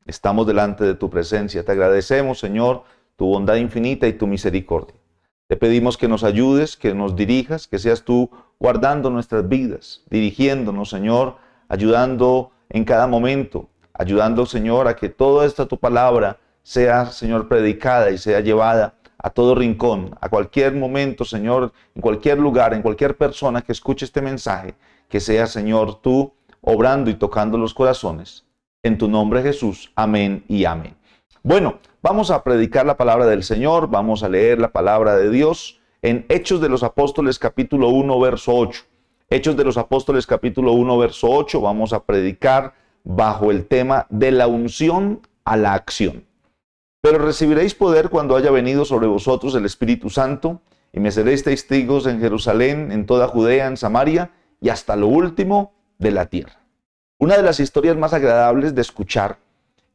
Estamos delante de tu presencia. Te agradecemos, Señor, tu bondad infinita y tu misericordia. Te pedimos que nos ayudes, que nos dirijas, que seas tú guardando nuestras vidas, dirigiéndonos, Señor, ayudando en cada momento, ayudando, Señor, a que toda esta tu palabra sea, Señor, predicada y sea llevada a todo rincón, a cualquier momento, Señor, en cualquier lugar, en cualquier persona que escuche este mensaje, que sea, Señor, tú obrando y tocando los corazones. En tu nombre, Jesús. Amén y amén. Bueno, vamos a predicar la palabra del Señor, vamos a leer la palabra de Dios en Hechos de los Apóstoles capítulo 1, verso 8. Hechos de los Apóstoles capítulo 1, verso 8, vamos a predicar bajo el tema de la unción a la acción. Pero recibiréis poder cuando haya venido sobre vosotros el Espíritu Santo, y me seréis testigos en Jerusalén, en toda Judea, en Samaria, y hasta lo último de la tierra. Una de las historias más agradables de escuchar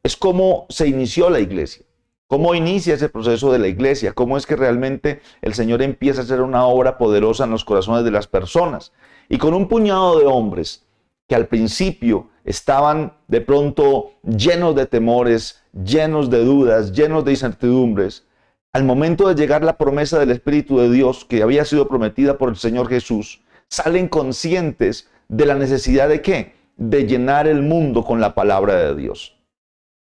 es cómo se inició la iglesia, cómo inicia ese proceso de la iglesia, cómo es que realmente el Señor empieza a hacer una obra poderosa en los corazones de las personas. Y con un puñado de hombres que al principio estaban de pronto llenos de temores, llenos de dudas, llenos de incertidumbres, al momento de llegar la promesa del Espíritu de Dios que había sido prometida por el Señor Jesús, salen conscientes de la necesidad de ¿qué? De llenar el mundo con la palabra de Dios.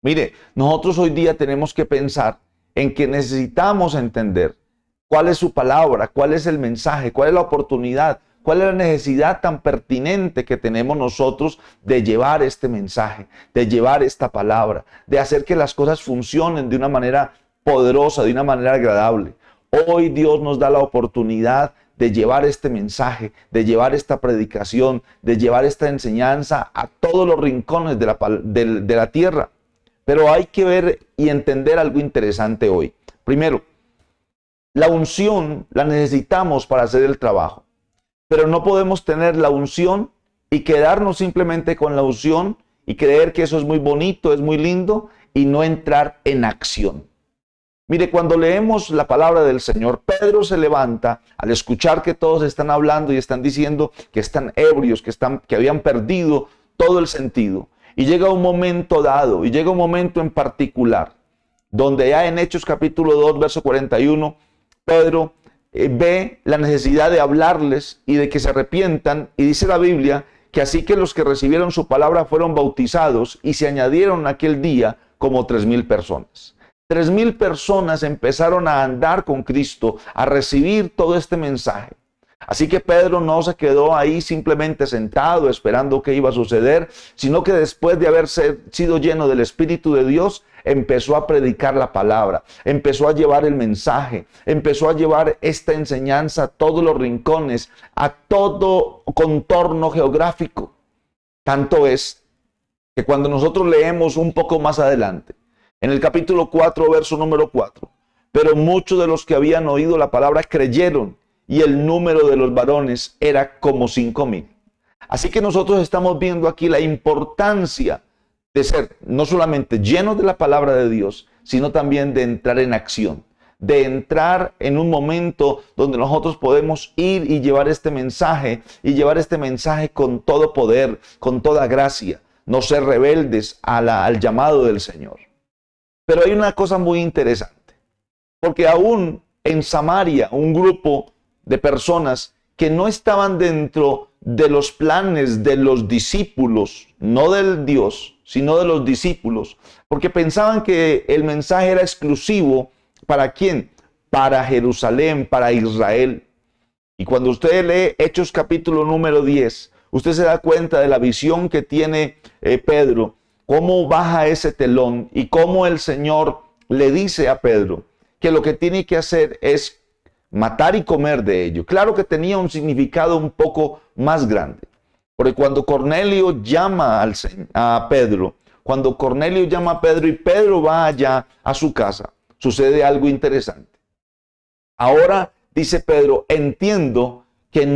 Mire, nosotros hoy día tenemos que pensar en que necesitamos entender cuál es su palabra, cuál es el mensaje, cuál es la oportunidad, cuál es la necesidad tan pertinente que tenemos nosotros de llevar este mensaje, de llevar esta palabra, de hacer que las cosas funcionen de una manera poderosa, de una manera agradable. Hoy Dios nos da la oportunidad de llevar este mensaje, de llevar esta predicación, de llevar esta enseñanza a todos los rincones de la tierra. Pero hay que ver y entender algo interesante hoy. Primero, la unción la necesitamos para hacer el trabajo. Pero no podemos tener la unción y quedarnos simplemente con la unción y creer que eso es muy bonito, es muy lindo y no entrar en acción. Mire, cuando leemos la palabra del Señor, Pedro se levanta al escuchar que todos están hablando y están diciendo que están ebrios, que habían perdido todo el sentido. Y llega un momento dado, y llega un momento en particular, donde ya en Hechos capítulo 2, verso 41, Pedro ve la necesidad de hablarles y de que se arrepientan, y dice la Biblia que así que los que recibieron su palabra fueron bautizados y se añadieron aquel día como 3,000 personas. 3,000 personas empezaron a andar con Cristo, a recibir todo este mensaje. Así que Pedro no se quedó ahí simplemente sentado esperando qué iba a suceder, sino que después de haber sido lleno del Espíritu de Dios, empezó a predicar la palabra, empezó a llevar el mensaje, empezó a llevar esta enseñanza a todos los rincones, a todo contorno geográfico. Tanto es que cuando nosotros leemos un poco más adelante, en el capítulo 4, verso número 4, pero muchos de los que habían oído la palabra creyeron, y el número de los varones era como 5,000. Así que nosotros estamos viendo aquí la importancia de ser no solamente llenos de la palabra de Dios, sino también de entrar en acción, de entrar en un momento donde nosotros podemos ir y llevar este mensaje con todo poder, con toda gracia, no ser rebeldes al llamado del Señor. Pero hay una cosa muy interesante, porque aún en Samaria, un grupo de personas que no estaban dentro de los planes de los discípulos, no del Dios, sino de los discípulos, porque pensaban que el mensaje era exclusivo ¿para quién? Para Jerusalén, para Israel. Y cuando usted lee Hechos capítulo número 10, usted se da cuenta de la visión que tiene Pedro, cómo baja ese telón y cómo el Señor le dice a Pedro que lo que tiene que hacer es matar y comer de ello. Claro que tenía un significado un poco más grande. Porque cuando Cornelio llama a Pedro, y Pedro va allá a su casa, sucede algo interesante. Ahora, dice Pedro, entiendo que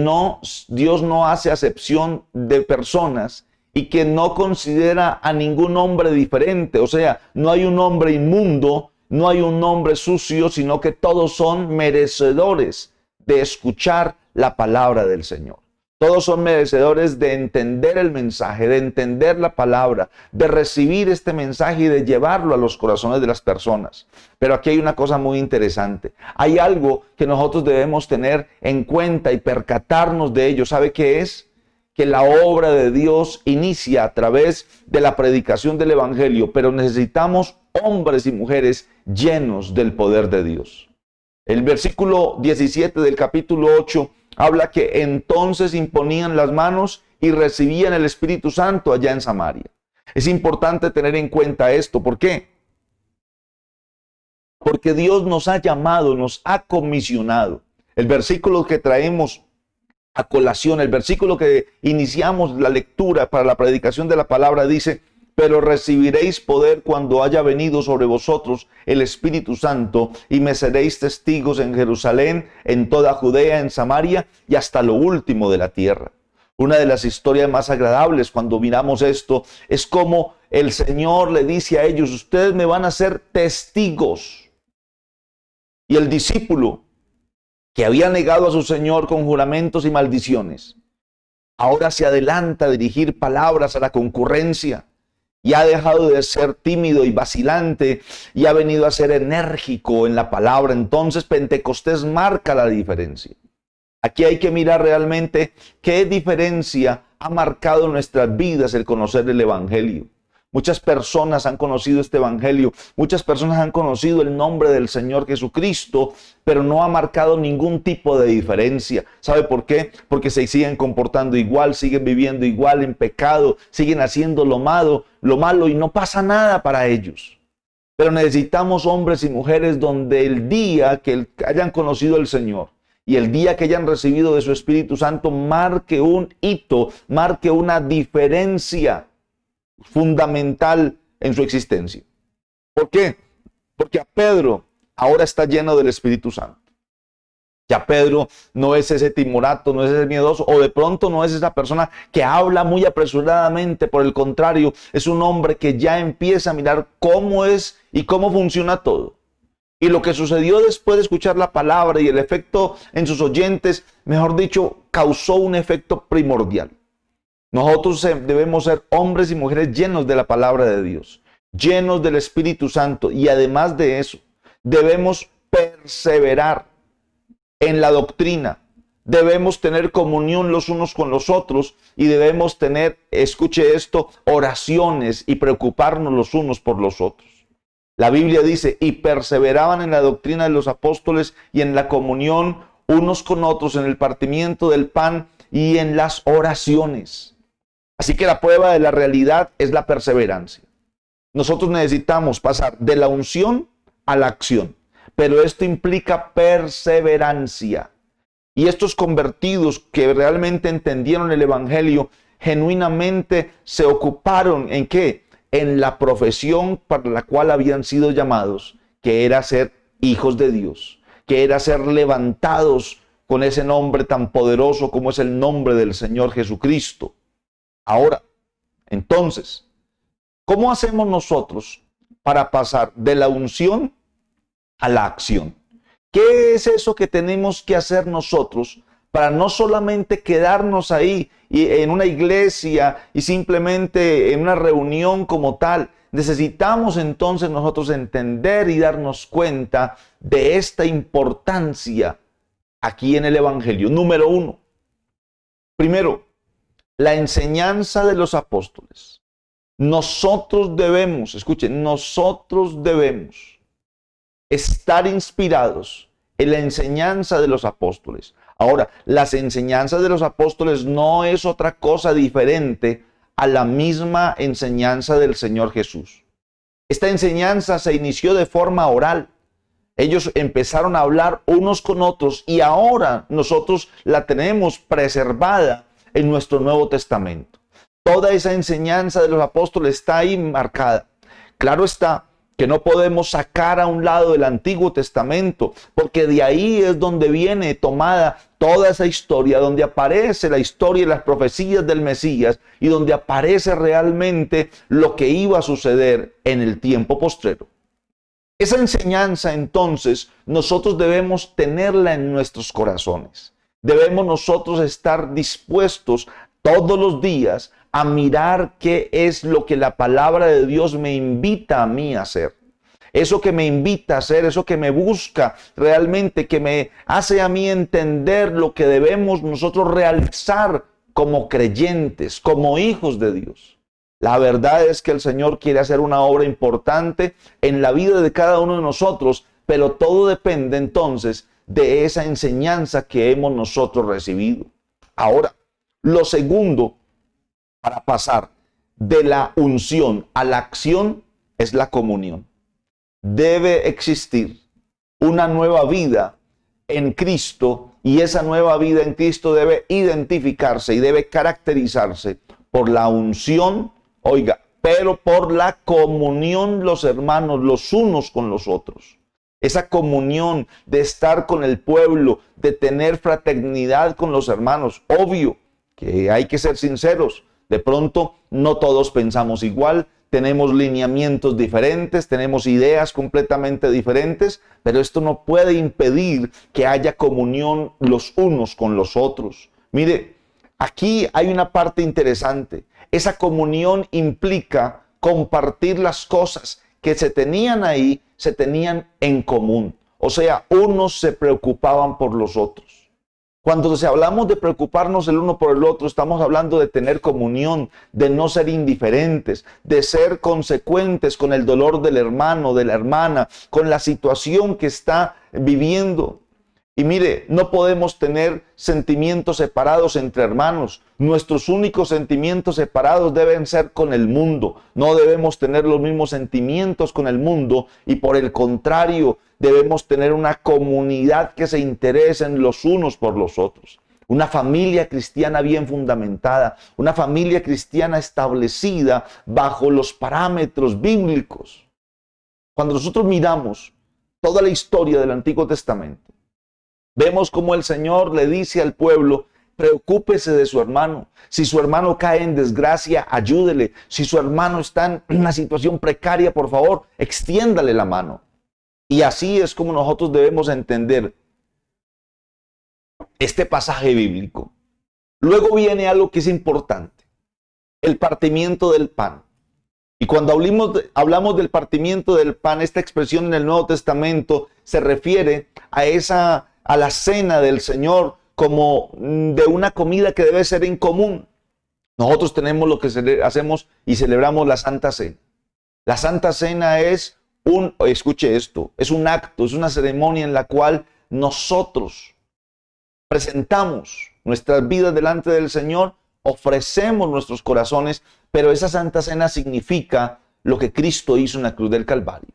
Dios no hace acepción de personas y que no considera a ningún hombre diferente. O sea, no hay un hombre inmundo, no hay un hombre sucio, sino que todos son merecedores de escuchar la palabra del Señor. Todos son merecedores de entender el mensaje, de entender la palabra, de recibir este mensaje y de llevarlo a los corazones de las personas. Pero aquí hay una cosa muy interesante. Hay algo que nosotros debemos tener en cuenta y percatarnos de ello. ¿Sabe qué es? Que la obra de Dios inicia a través de la predicación del Evangelio, pero necesitamos hombres y mujeres llenos del poder de Dios. El versículo 17 del capítulo 8 habla que entonces imponían las manos y recibían el Espíritu Santo allá en Samaria. Es importante tener en cuenta esto. ¿Por qué? Porque Dios nos ha llamado, nos ha comisionado. El versículo que traemos a colación, el versículo que iniciamos la lectura para la predicación de la palabra dice: pero recibiréis poder cuando haya venido sobre vosotros el Espíritu Santo, y me seréis testigos en Jerusalén, en toda Judea, en Samaria y hasta lo último de la tierra. Una de las historias más agradables cuando miramos esto es como el Señor le dice a ellos: ustedes me van a ser testigos. Y el discípulo que había negado a su Señor con juramentos y maldiciones, ahora se adelanta a dirigir palabras a la concurrencia. Y ha dejado de ser tímido y vacilante y ha venido a ser enérgico en la palabra. Entonces Pentecostés marca la diferencia. Aquí hay que mirar realmente qué diferencia ha marcado en nuestras vidas el conocer el Evangelio. Muchas personas han conocido este Evangelio, muchas personas han conocido el nombre del Señor Jesucristo, pero no ha marcado ningún tipo de diferencia. ¿Sabe por qué? Porque se siguen comportando igual, siguen viviendo igual en pecado, siguen haciendo lo malo y no pasa nada para ellos. Pero necesitamos hombres y mujeres donde el día que hayan conocido al Señor y el día que hayan recibido de su Espíritu Santo marque un hito, marque una diferencia fundamental en su existencia. ¿Por qué? Porque a Pedro ahora está lleno del Espíritu Santo. Ya Pedro no es ese timorato, no es ese miedoso, o de pronto no es esa persona que habla muy apresuradamente. Por el contrario, es un hombre que ya empieza a mirar cómo es y cómo funciona todo. Y lo que sucedió después de escuchar la palabra y el efecto en sus oyentes, mejor dicho, causó un efecto primordial. Nosotros debemos ser hombres y mujeres llenos de la palabra de Dios, llenos del Espíritu Santo, y además de eso, debemos perseverar en la doctrina, debemos tener comunión los unos con los otros y debemos tener, escuche esto, oraciones y preocuparnos los unos por los otros. La Biblia dice: y perseveraban en la doctrina de los apóstoles y en la comunión unos con otros, en el partimiento del pan y en las oraciones. Así que la prueba de la realidad es la perseverancia. Nosotros necesitamos pasar de la unción a la acción, pero esto implica perseverancia. Y estos convertidos que realmente entendieron el Evangelio, genuinamente se ocuparon ¿en qué? En la profesión para la cual habían sido llamados, que era ser hijos de Dios, que era ser levantados con ese nombre tan poderoso como es el nombre del Señor Jesucristo. Ahora, entonces, ¿cómo hacemos nosotros para pasar de la unción a la acción? ¿Qué es eso que tenemos que hacer nosotros para no solamente quedarnos ahí en una iglesia y simplemente en una reunión como tal? Necesitamos entonces nosotros entender y darnos cuenta de esta importancia aquí en el Evangelio. Número 1. Primero, la enseñanza de los apóstoles. Nosotros debemos, escuchen, nosotros debemos estar inspirados en la enseñanza de los apóstoles. Ahora, las enseñanzas de los apóstoles no es otra cosa diferente a la misma enseñanza del Señor Jesús. Esta enseñanza se inició de forma oral. Ellos empezaron a hablar unos con otros y ahora nosotros la tenemos preservada en nuestro Nuevo Testamento. Toda esa enseñanza de los apóstoles está ahí marcada. Claro está que no podemos sacar a un lado del Antiguo Testamento, porque de ahí es donde viene tomada toda esa historia, donde aparece la historia y las profecías del Mesías y donde aparece realmente lo que iba a suceder en el tiempo postrero. Esa enseñanza entonces nosotros debemos tenerla en nuestros corazones. debemos nosotros estar dispuestos todos los días a mirar qué es lo que la palabra de Dios me invita a mí a hacer. Eso que me invita a hacer, eso que me busca realmente, que me hace a mí entender lo que debemos nosotros realizar como creyentes, como hijos de Dios. La verdad es que el Señor quiere hacer una obra importante en la vida de cada uno de nosotros, pero todo depende entonces de esa enseñanza que hemos nosotros recibido. Ahora, lo segundo para pasar de la unción a la acción es la comunión. Debe existir una nueva vida en Cristo y esa nueva vida en Cristo debe identificarse y debe caracterizarse por la unción, oiga, pero por la comunión los hermanos los unos con los otros. Esa comunión de estar con el pueblo, de tener fraternidad con los hermanos. Obvio que hay que ser sinceros. De pronto no todos pensamos igual, tenemos lineamientos diferentes, tenemos ideas completamente diferentes, pero esto no puede impedir que haya comunión los unos con los otros. Mire, aquí hay una parte interesante. Esa comunión implica compartir las cosas que se tenían ahí, se tenían en común. O sea, unos se preocupaban por los otros. Cuando hablamos de preocuparnos el uno por el otro, estamos hablando de tener comunión, de no ser indiferentes, de ser consecuentes con el dolor del hermano, de la hermana, con la situación que está viviendo. Y mire, no podemos tener sentimientos separados entre hermanos. Nuestros únicos sentimientos separados deben ser con el mundo. No debemos tener los mismos sentimientos con el mundo y por el contrario, debemos tener una comunidad que se interesen los unos por los otros. Una familia cristiana bien fundamentada, una familia cristiana establecida bajo los parámetros bíblicos. Cuando nosotros miramos toda la historia del Antiguo Testamento, vemos cómo el Señor le dice al pueblo, preocúpese de su hermano. Si su hermano cae en desgracia, ayúdele. Si su hermano está en una situación precaria, por favor, extiéndale la mano. Y así es como nosotros debemos entender este pasaje bíblico. Luego viene algo que es importante, el partimiento del pan. Y cuando hablamos del partimiento del pan, esta expresión en el Nuevo Testamento se refiere a la cena del Señor como de una comida que debe ser en común. Nosotros tenemos lo que hacemos y celebramos la Santa Cena. La Santa Cena es escuche esto, es un acto, es una ceremonia en la cual nosotros presentamos nuestras vidas delante del Señor, ofrecemos nuestros corazones, pero esa Santa Cena significa lo que Cristo hizo en la cruz del Calvario.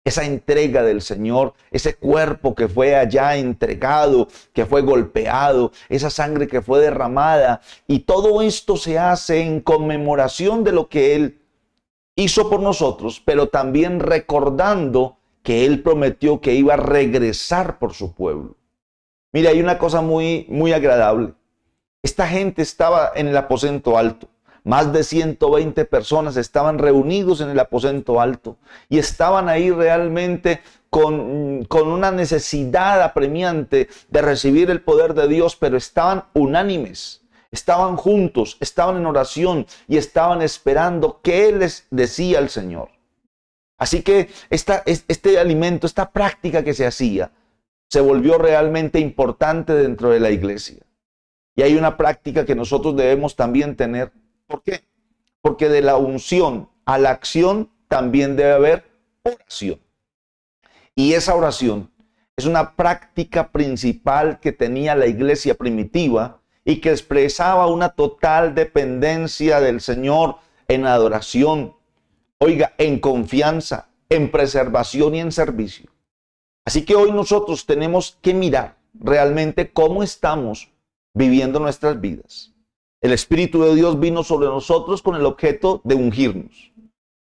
Esa entrega del Señor, ese cuerpo que fue allá entregado, que fue golpeado, esa sangre que fue derramada, y todo esto se hace en conmemoración de lo que Él hizo por nosotros, pero también recordando que Él prometió que iba a regresar por su pueblo. Mire, hay una cosa muy, muy agradable. Esta gente estaba en el aposento alto. Más de 120 personas estaban reunidos en el aposento alto y estaban ahí realmente con una necesidad apremiante de recibir el poder de Dios, pero estaban unánimes, estaban juntos, estaban en oración y estaban esperando qué les decía el Señor. Así que este alimento, esta práctica que se hacía, se volvió realmente importante dentro de la iglesia. Y hay una práctica que nosotros debemos también tener. ¿Por qué? Porque de la unción a la acción también debe haber oración. Y esa oración es una práctica principal que tenía la iglesia primitiva y que expresaba una total dependencia del Señor en adoración, oiga, en confianza, en preservación y en servicio. Así que hoy nosotros tenemos que mirar realmente cómo estamos viviendo nuestras vidas. El Espíritu de Dios vino sobre nosotros con el objeto de ungirnos.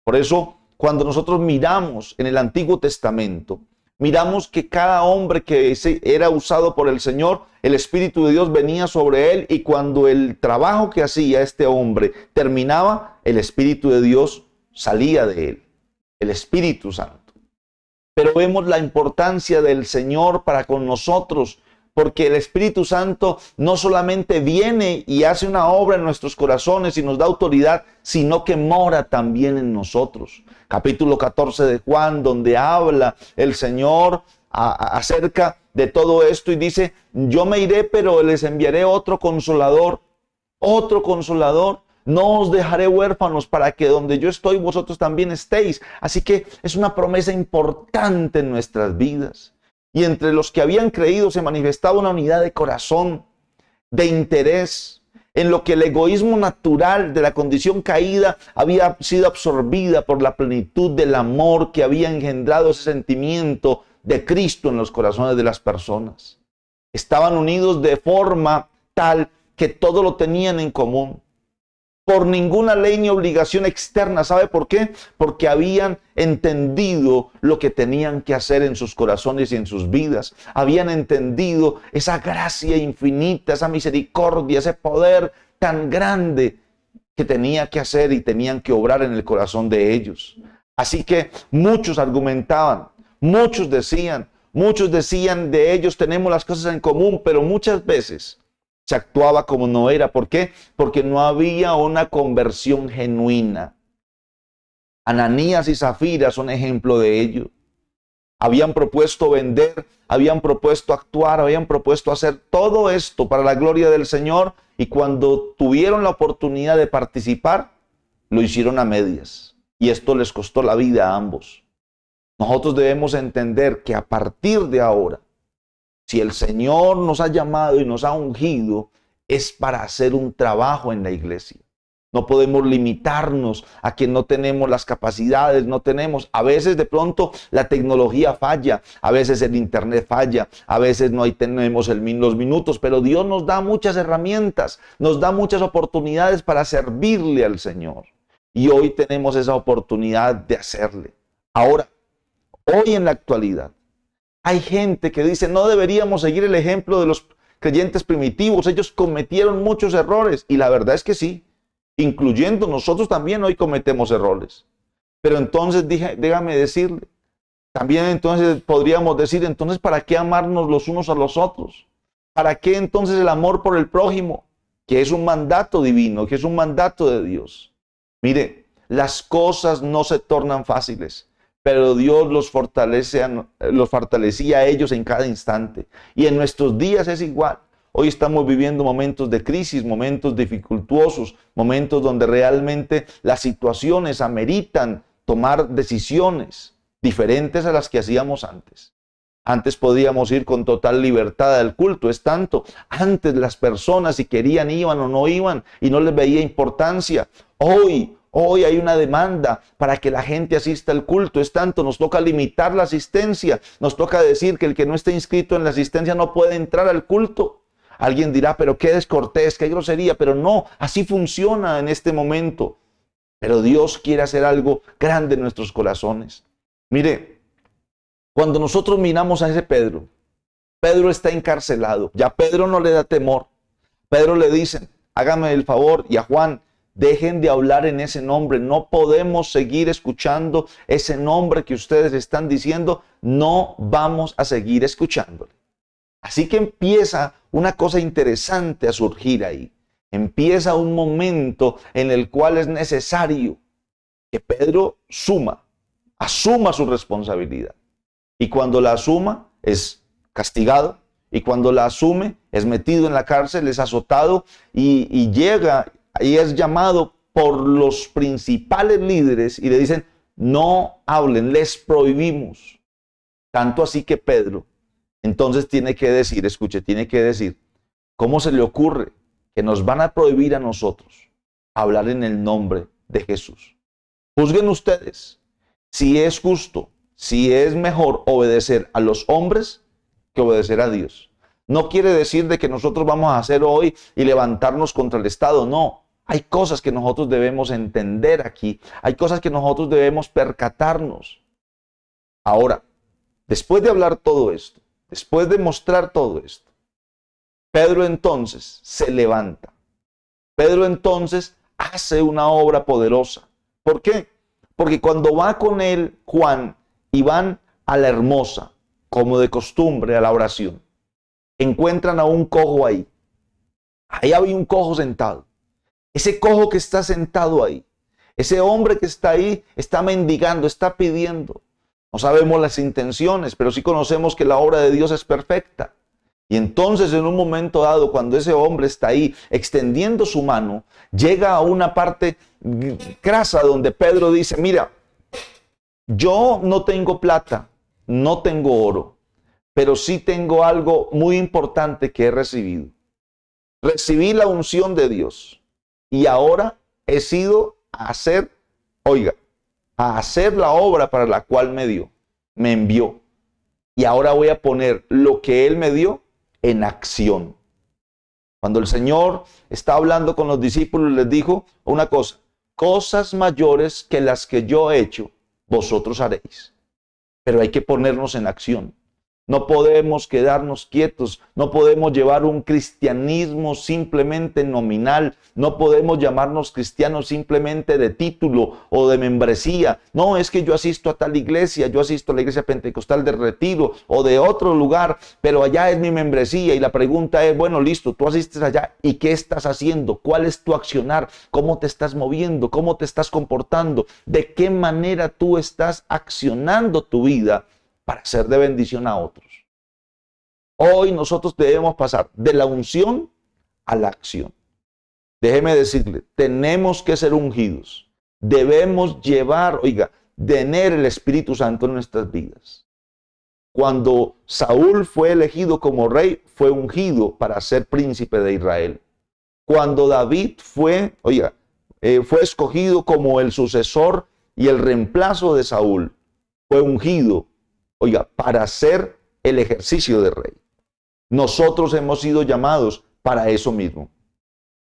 Por eso, cuando nosotros miramos en el Antiguo Testamento, miramos que cada hombre que era usado por el Señor, el Espíritu de Dios venía sobre él, y cuando el trabajo que hacía este hombre terminaba, el Espíritu de Dios salía de él, el Espíritu Santo. Pero vemos la importancia del Señor para con nosotros, porque el Espíritu Santo no solamente viene y hace una obra en nuestros corazones y nos da autoridad, sino que mora también en nosotros. Capítulo 14 de Juan, donde habla el Señor acerca de todo esto y dice, yo me iré, pero les enviaré otro consolador, no os dejaré huérfanos para que donde yo estoy vosotros también estéis. Así que es una promesa importante en nuestras vidas. Y entre los que habían creído se manifestaba una unidad de corazón, de interés, en lo que el egoísmo natural de la condición caída había sido absorbida por la plenitud del amor que había engendrado ese sentimiento de Cristo en los corazones de las personas. Estaban unidos de forma tal que todo lo tenían en común. Por ninguna ley ni obligación externa. ¿Sabe por qué? Porque habían entendido lo que tenían que hacer en sus corazones y en sus vidas. Habían entendido esa gracia infinita, esa misericordia, ese poder tan grande que tenía que hacer y tenían que obrar en el corazón de ellos. Así que muchos argumentaban, muchos decían de ellos, tenemos las cosas en común, pero muchas veces se actuaba como no era. ¿Por qué? Porque no había una conversión genuina. Ananías y Zafira son ejemplo de ello. Habían propuesto vender, habían propuesto actuar, habían propuesto hacer todo esto para la gloria del Señor, y cuando tuvieron la oportunidad de participar, lo hicieron a medias. Y esto les costó la vida a ambos. Nosotros debemos entender que a partir de ahora, si el Señor nos ha llamado y nos ha ungido, es para hacer un trabajo en la iglesia. No podemos limitarnos a que no tenemos las capacidades, no tenemos. A veces de pronto la tecnología falla, a veces el internet falla, a veces no tenemos los minutos, pero Dios nos da muchas herramientas, nos da muchas oportunidades para servirle al Señor. Y hoy tenemos esa oportunidad de hacerle. Ahora, hoy en la actualidad, hay gente que dice, no deberíamos seguir el ejemplo de los creyentes primitivos, ellos cometieron muchos errores, y la verdad es que sí, incluyendo nosotros también hoy cometemos errores. Pero entonces, déjame decirle, también entonces podríamos decir, entonces, ¿para qué amarnos los unos a los otros? ¿Para qué entonces el amor por el prójimo? Que es un mandato divino, que es un mandato de Dios. Mire, las cosas no se tornan fáciles, pero Dios los fortalecía a ellos en cada instante. Y en nuestros días es igual. Hoy estamos viviendo momentos de crisis, momentos dificultuosos, momentos donde realmente las situaciones ameritan tomar decisiones diferentes a las que hacíamos antes. Antes podíamos ir con total libertad al culto. Es tanto, antes las personas si querían iban o no iban y no les veía importancia. Hoy hay una demanda para que la gente asista al culto. Es tanto, nos toca limitar la asistencia. Nos toca decir que el que no esté inscrito en la asistencia no puede entrar al culto. Alguien dirá, pero qué descortés, qué grosería. Pero no, así funciona en este momento. Pero Dios quiere hacer algo grande en nuestros corazones. Mire, cuando nosotros miramos a ese Pedro, Pedro está encarcelado. Ya Pedro no le da temor. Pedro le dicen, hágame el favor, y a Juan, dejen de hablar en ese nombre. No podemos seguir escuchando ese nombre que ustedes están diciendo. No vamos a seguir escuchándole. Así que empieza una cosa interesante a surgir ahí. Empieza un momento en el cual es necesario que Pedro asuma su responsabilidad. Y cuando la asuma es castigado. Y cuando la asume es metido en la cárcel, es azotado y llega y es llamado por los principales líderes y le dicen, no hablen, les prohibimos. Tanto así que Pedro entonces tiene que decir, escuche, tiene que decir, ¿cómo se le ocurre que nos van a prohibir a nosotros hablar en el nombre de Jesús? Juzguen ustedes si es justo, si es mejor obedecer a los hombres que obedecer a Dios. No quiere decir de que nosotros vamos a hacer hoy y levantarnos contra el Estado, no. Hay cosas que nosotros debemos entender aquí, hay cosas que nosotros debemos percatarnos. Ahora, después de hablar todo esto, después de mostrar todo esto, Pedro entonces se levanta. Pedro entonces hace una obra poderosa. ¿Por qué? Porque cuando va con él Juan y van a la Hermosa, como de costumbre, a la oración, encuentran a un cojo ahí. Ahí había un cojo sentado. Ese cojo que está sentado ahí, ese hombre que está ahí, está mendigando, está pidiendo. No sabemos las intenciones, pero sí conocemos que la obra de Dios es perfecta. Y entonces en un momento dado, cuando ese hombre está ahí extendiendo su mano, llega a una parte crasa donde Pedro dice, mira, yo no tengo plata, no tengo oro, pero sí tengo algo muy importante que he recibido. Recibí la unción de Dios y ahora he sido a hacer, oiga, a hacer la obra para la cual me envió. Y ahora voy a poner lo que Él me dio en acción. Cuando el Señor está hablando con los discípulos, les dijo una cosa, cosas mayores que las que yo he hecho, vosotros haréis. Pero hay que ponernos en acción. No podemos quedarnos quietos, no podemos llevar un cristianismo simplemente nominal, no podemos llamarnos cristianos simplemente de título o de membresía. No, es que yo asisto a tal iglesia, yo asisto a la iglesia pentecostal de Retiro o de otro lugar, pero allá es mi membresía y la pregunta es, bueno, listo, tú asistes allá y ¿qué estás haciendo? ¿Cuál es tu accionar? ¿Cómo te estás moviendo? ¿Cómo te estás comportando? ¿De qué manera tú estás accionando tu vida para ser de bendición a otros? Hoy nosotros debemos pasar de la unción a la acción. Déjeme decirle, tenemos que ser ungidos. Debemos llevar, oiga, tener el Espíritu Santo en nuestras vidas. Cuando Saúl fue elegido como rey, fue ungido para ser príncipe de Israel. Cuando David fue escogido como el sucesor y el reemplazo de Saúl, fue ungido, para hacer el ejercicio de rey. Nosotros hemos sido llamados para eso mismo.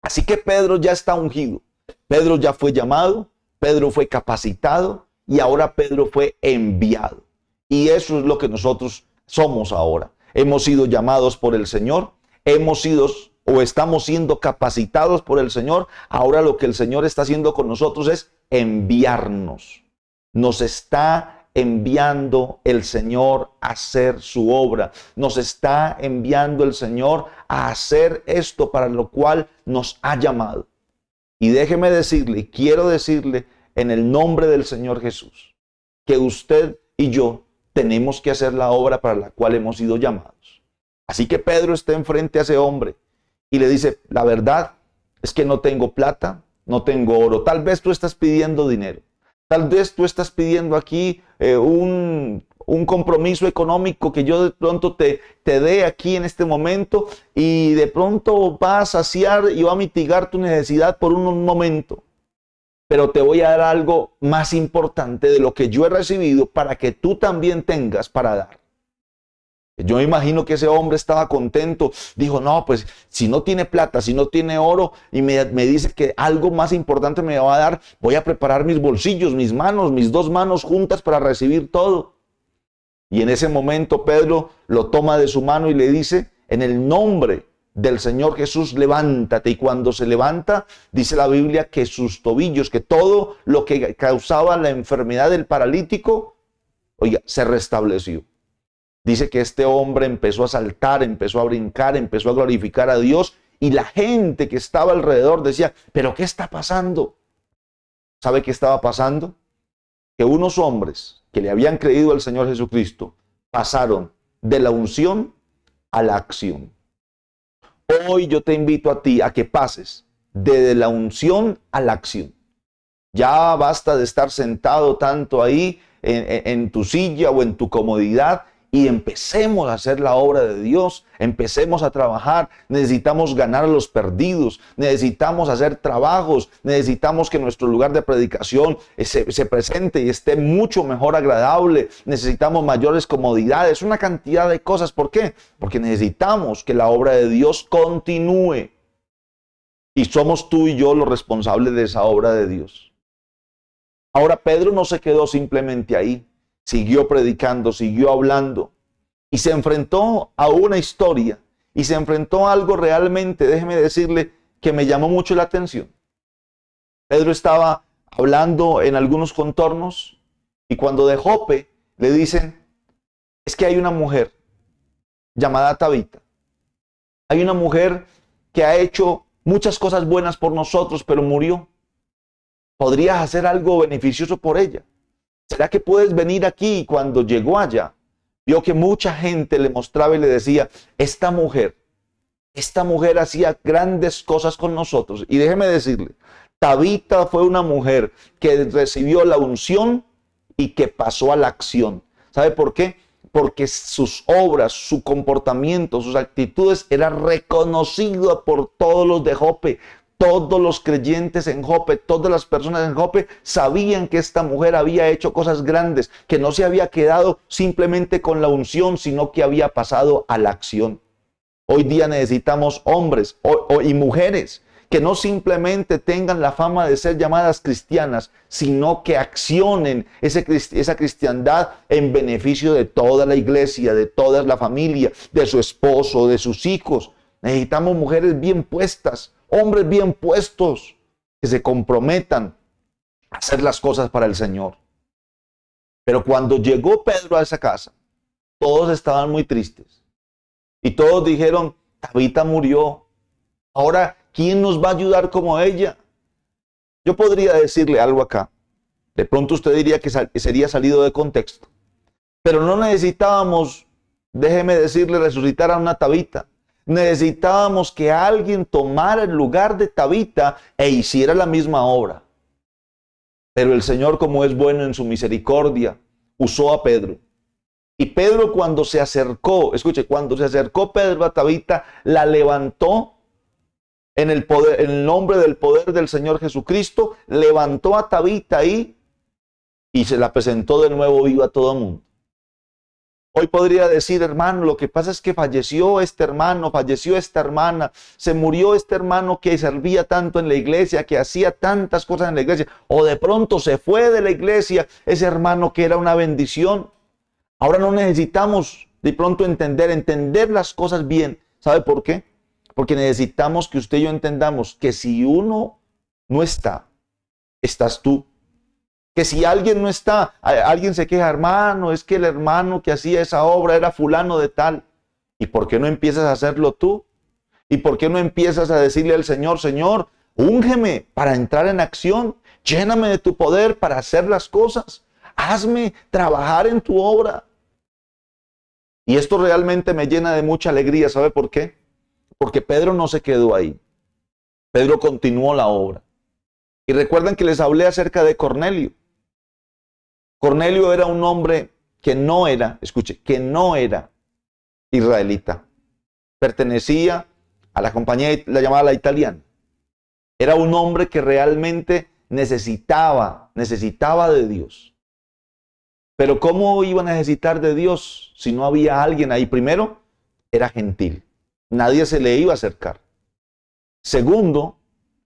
Así que Pedro ya está ungido. Pedro ya fue llamado, Pedro fue capacitado y ahora Pedro fue enviado. Y eso es lo que nosotros somos ahora. Hemos sido llamados por el Señor, estamos siendo capacitados por el Señor. Ahora lo que el Señor está haciendo con nosotros es enviarnos. Nos está enviando el Señor a hacer su obra. Nos está enviando el Señor a hacer esto para lo cual nos ha llamado. Y déjeme decirle, quiero decirle en el nombre del Señor Jesús, que usted y yo tenemos que hacer la obra para la cual hemos sido llamados. Así que Pedro está enfrente a ese hombre y le dice, la verdad es que no tengo plata, no tengo oro. Tal vez tú estás pidiendo dinero. Tal vez tú estás pidiendo aquí un compromiso económico que yo de pronto te dé aquí en este momento y de pronto va a saciar y va a mitigar tu necesidad por un momento. Pero te voy a dar algo más importante de lo que yo he recibido para que tú también tengas para dar. Yo me imagino que ese hombre estaba contento. Dijo, no, pues si no tiene plata, si no tiene oro y me dice que algo más importante me va a dar, voy a preparar mis bolsillos, mis manos, mis dos manos juntas para recibir todo. Y en ese momento Pedro lo toma de su mano y le dice, en el nombre del Señor Jesús, levántate. Y cuando se levanta, dice la Biblia que sus tobillos, que todo lo que causaba la enfermedad del paralítico, se restableció. Dice que este hombre empezó a saltar, empezó a brincar, empezó a glorificar a Dios y la gente que estaba alrededor decía, ¿pero qué está pasando? ¿Sabe qué estaba pasando? Que unos hombres que le habían creído al Señor Jesucristo pasaron de la unción a la acción. Hoy yo te invito a ti a que pases de la unción a la acción. Ya basta de estar sentado tanto ahí en tu silla o en tu comodidad. Y empecemos a hacer la obra de Dios, empecemos a trabajar. Necesitamos ganar a los perdidos, necesitamos hacer trabajos, necesitamos que nuestro lugar de predicación se presente y esté mucho mejor agradable. Necesitamos mayores comodidades, una cantidad de cosas. ¿Por qué? Porque necesitamos que la obra de Dios continúe. Y somos tú y yo los responsables de esa obra de Dios. Ahora Pedro no se quedó simplemente ahí. Siguió predicando, siguió hablando y se enfrentó a una historia y se enfrentó a algo realmente, déjeme decirle, que me llamó mucho la atención. Pedro estaba hablando en algunos contornos y cuando de Jope le dicen, es que hay una mujer llamada Tabita Hay una mujer que ha hecho muchas cosas buenas por nosotros, pero murió. ¿Podrías hacer algo beneficioso por ella? ¿Será que puedes venir aquí? Y cuando llegó allá, vio que mucha gente le mostraba y le decía, esta mujer hacía grandes cosas con nosotros. Y déjeme decirle, Tabita fue una mujer que recibió la unción y que pasó a la acción. ¿Sabe por qué? Porque sus obras, su comportamiento, sus actitudes eran reconocidas por todos los de Jope. Todos los creyentes en Jope, todas las personas en Jope sabían que esta mujer había hecho cosas grandes, que no se había quedado simplemente con la unción, sino que había pasado a la acción. Hoy día necesitamos hombres y mujeres que no simplemente tengan la fama de ser llamadas cristianas, sino que accionen esa cristiandad en beneficio de toda la iglesia, de toda la familia, de su esposo, de sus hijos. Necesitamos mujeres bien puestas, hombres bien puestos, que se comprometan a hacer las cosas para el Señor. Pero cuando llegó Pedro a esa casa, todos estaban muy tristes. Y todos dijeron, Tabita murió. Ahora, ¿quién nos va a ayudar como ella? Yo podría decirle algo acá. De pronto usted diría que sería salido de contexto. Pero no necesitábamos, déjeme decirle, resucitar a una Tabita. Necesitábamos que alguien tomara el lugar de Tabita e hiciera la misma obra. Pero el Señor, como es bueno en su misericordia, usó a Pedro. Y Pedro, cuando se acercó, escuche, cuando se acercó Pedro a Tabita, la levantó en el nombre del poder del Señor Jesucristo, levantó a Tabita ahí y se la presentó de nuevo viva a todo el mundo. Hoy podría decir, hermano, lo que pasa es que falleció este hermano, falleció esta hermana, se murió este hermano que servía tanto en la iglesia, que hacía tantas cosas en la iglesia, o de pronto se fue de la iglesia ese hermano que era una bendición. Ahora no necesitamos de pronto entender las cosas bien. ¿Sabe por qué? Porque necesitamos que usted y yo entendamos que si uno no está, estás tú. Que si alguien no está, alguien se queja, hermano, es que el hermano que hacía esa obra era fulano de tal. ¿Y por qué no empiezas a hacerlo tú? ¿Y por qué no empiezas a decirle al Señor, Señor, úngeme para entrar en acción, lléname de tu poder para hacer las cosas, hazme trabajar en tu obra? Y esto realmente me llena de mucha alegría, ¿sabe por qué? Porque Pedro no se quedó ahí. Pedro continuó la obra. Y recuerdan que les hablé acerca de Cornelio. Cornelio era un hombre que no era, escuche, que no era israelita. Pertenecía a la compañía, la llamada la italiana. Era un hombre que realmente necesitaba de Dios. Pero ¿cómo iba a necesitar de Dios si no había alguien ahí? Primero, era gentil. Nadie se le iba a acercar. Segundo,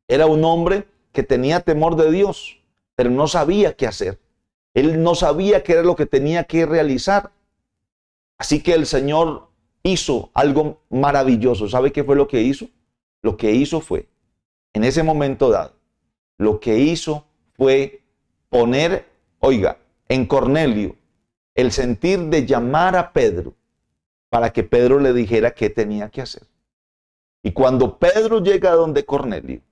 era un hombre que tenía temor de Dios, pero no sabía qué hacer. Él no sabía qué era lo que tenía que realizar. Así que el Señor hizo algo maravilloso. ¿Sabe qué fue lo que hizo? Lo que hizo fue, en ese momento dado, lo que hizo fue poner, oiga, en Cornelio, el sentir de llamar a Pedro para que Pedro le dijera qué tenía que hacer. Y cuando Pedro llega a donde Cornelio,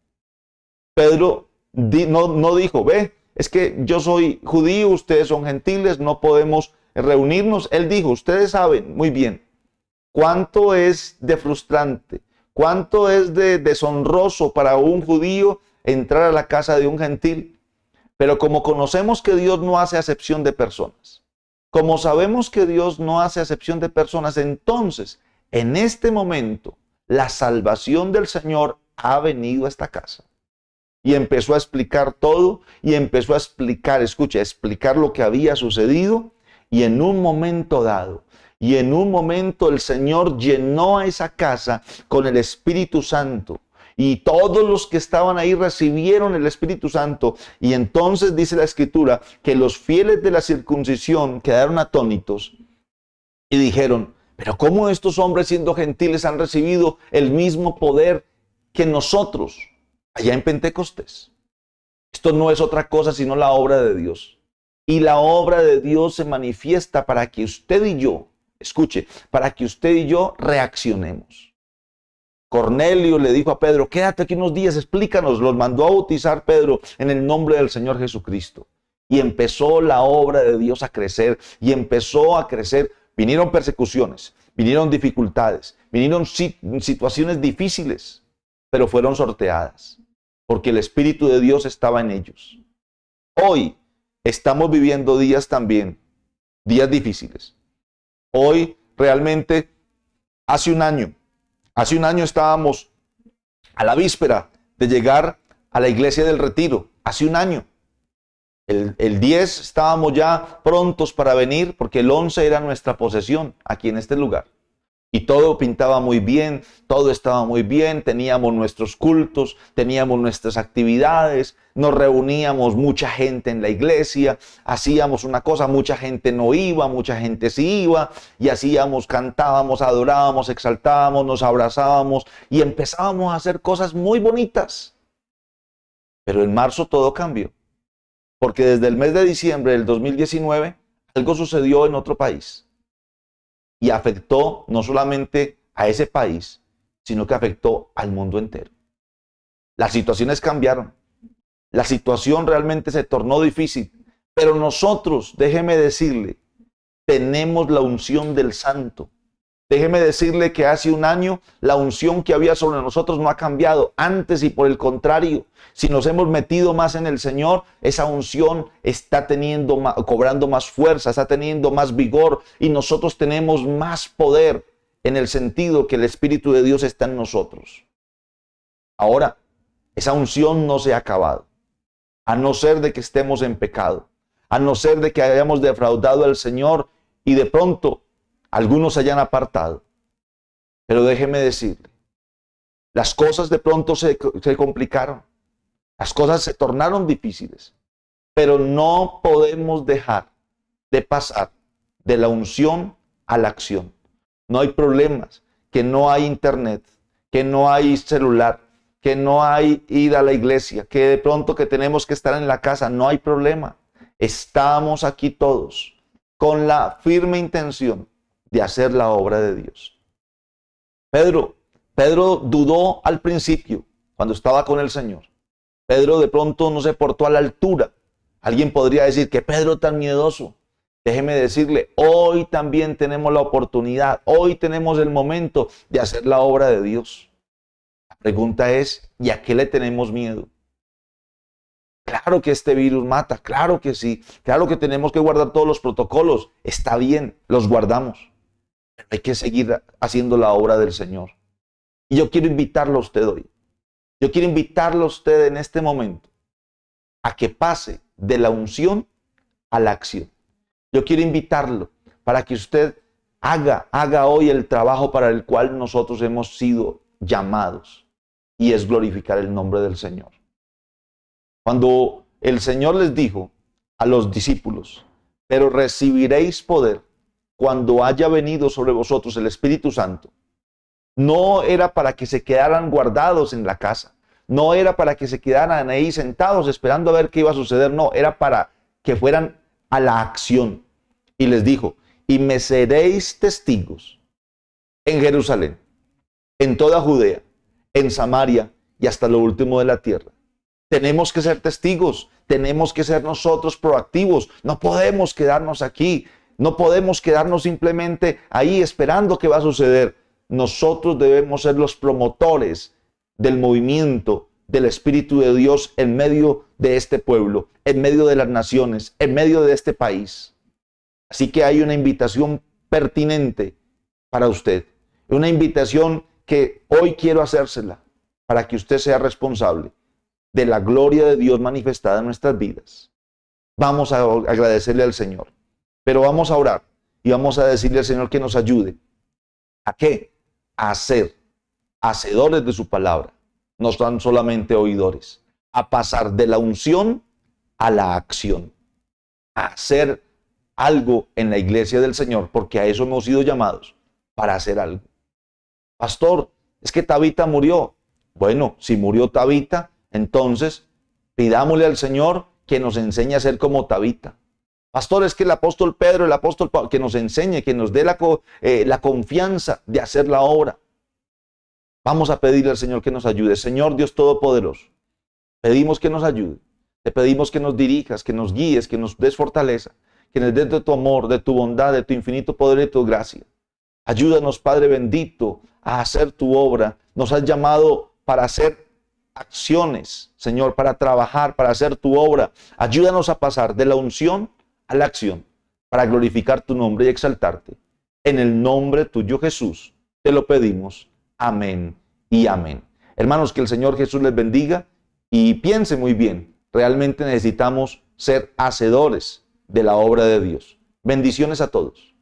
Pedro no dijo, ve, es que yo soy judío, ustedes son gentiles, no podemos reunirnos. Él dijo, ustedes saben muy bien cuánto es de frustrante, cuánto es de deshonroso para un judío entrar a la casa de un gentil. Pero como conocemos que Dios no hace acepción de personas, como sabemos que Dios no hace acepción de personas, entonces, en este momento, la salvación del Señor ha venido a esta casa. Y empezó a explicar todo, y empezó a explicar, escucha, explicar lo que había sucedido, y en un momento dado, el Señor llenó a esa casa con el Espíritu Santo. Y todos los que estaban ahí recibieron el Espíritu Santo. Y entonces dice la Escritura que los fieles de la circuncisión quedaron atónitos y dijeron, pero ¿cómo estos hombres siendo gentiles han recibido el mismo poder que nosotros allá en Pentecostés? Esto no es otra cosa sino la obra de Dios. Y la obra de Dios se manifiesta para que usted y yo, escuche, para que usted y yo reaccionemos. Cornelio le dijo a Pedro, quédate aquí unos días, explícanos. Los mandó a bautizar Pedro en el nombre del Señor Jesucristo. Y empezó la obra de Dios a crecer y empezó a crecer. Vinieron persecuciones, vinieron dificultades, vinieron situaciones difíciles, pero fueron sorteadas porque el Espíritu de Dios estaba en ellos. Hoy estamos viviendo días también, días difíciles. Hoy realmente, hace un año estábamos a la víspera de llegar a la iglesia del Retiro, hace un año. El 10 estábamos ya prontos para venir porque el 11 era nuestra posesión aquí en este lugar. Y todo pintaba muy bien, todo estaba muy bien, teníamos nuestros cultos, teníamos nuestras actividades, nos reuníamos mucha gente en la iglesia, hacíamos una cosa, mucha gente no iba, mucha gente sí iba, y hacíamos, cantábamos, adorábamos, exaltábamos, nos abrazábamos y empezábamos a hacer cosas muy bonitas. Pero en marzo todo cambió. Porque desde el mes de diciembre del 2019, algo sucedió en otro país. Y afectó no solamente a ese país, sino que afectó al mundo entero. Las situaciones cambiaron. La situación realmente se tornó difícil. Pero nosotros, déjeme decirle, tenemos la unción del Santo. Déjeme decirle que hace un año la unción que había sobre nosotros no ha cambiado. Antes y por el contrario, si nos hemos metido más en el Señor, esa unción está cobrando más fuerza, está teniendo más vigor y nosotros tenemos más poder en el sentido que el Espíritu de Dios está en nosotros. Ahora, esa unción no se ha acabado, a no ser de que estemos en pecado, a no ser de que hayamos defraudado al Señor y de pronto algunos se hayan apartado. Pero déjeme decirle, las cosas de pronto se complicaron. Las cosas se tornaron difíciles. Pero no podemos dejar de pasar de la unción a la acción. No hay problemas, que no hay internet, que no hay celular, que no hay ir a la iglesia, que de pronto que tenemos que estar en la casa. No hay problema. Estamos aquí todos con la firme intención de hacer la obra de Dios. Pedro dudó al principio cuando estaba con el Señor. Pedro de pronto no se portó a la altura. Alguien podría decir que Pedro tan miedoso. Déjeme decirle, hoy también tenemos la oportunidad, hoy tenemos el momento de hacer la obra de Dios. La pregunta es, ¿y a qué le tenemos miedo? Claro que este virus mata, claro que sí, claro que tenemos que guardar todos los protocolos. Está bien, los guardamos. Pero hay que seguir haciendo la obra del Señor. Y yo quiero invitarlo a usted hoy. Yo quiero invitarlo a usted en este momento a que pase de la unción a la acción. Yo quiero invitarlo para que usted haga hoy el trabajo para el cual nosotros hemos sido llamados, y es glorificar el nombre del Señor. Cuando el Señor les dijo a los discípulos, pero recibiréis poder cuando haya venido sobre vosotros el Espíritu Santo, no era para que se quedaran guardados en la casa, no era para que se quedaran ahí sentados esperando a ver qué iba a suceder, no, era para que fueran a la acción. Y les dijo, y me seréis testigos en Jerusalén, en toda Judea, en Samaria y hasta lo último de la tierra. Tenemos que ser testigos, tenemos que ser nosotros proactivos, no podemos quedarnos aquí. No podemos quedarnos simplemente ahí esperando qué va a suceder. Nosotros debemos ser los promotores del movimiento del Espíritu de Dios en medio de este pueblo, en medio de las naciones, en medio de este país. Así que hay una invitación pertinente para usted. Una invitación que hoy quiero hacérsela para que usted sea responsable de la gloria de Dios manifestada en nuestras vidas. Vamos a agradecerle al Señor. Pero vamos a orar y vamos a decirle al Señor que nos ayude. ¿A qué? A ser hacedores de su palabra. No son solamente oidores. A pasar de la unción a la acción. A hacer algo en la iglesia del Señor, porque a eso hemos sido llamados, para hacer algo. Pastor, es que Tabita murió. Bueno, si murió Tabita, entonces pidámosle al Señor que nos enseñe a ser como Tabita. Pastor, es que el apóstol Pedro, el apóstol Pablo, que nos enseñe, que nos dé la confianza de hacer la obra. Vamos a pedirle al Señor que nos ayude. Señor Dios Todopoderoso, pedimos que nos ayude. Te pedimos que nos dirijas, que nos guíes, que nos des fortaleza, que nos des de tu amor, de tu bondad, de tu infinito poder y de tu gracia. Ayúdanos, Padre bendito, a hacer tu obra. Nos has llamado para hacer acciones, Señor, para trabajar, para hacer tu obra. Ayúdanos a pasar de la unción a la acción, para glorificar tu nombre y exaltarte. En el nombre tuyo, Jesús, te lo pedimos. Amén y amén. Hermanos, que el Señor Jesús les bendiga y piense muy bien. Realmente necesitamos ser hacedores de la obra de Dios. Bendiciones a todos.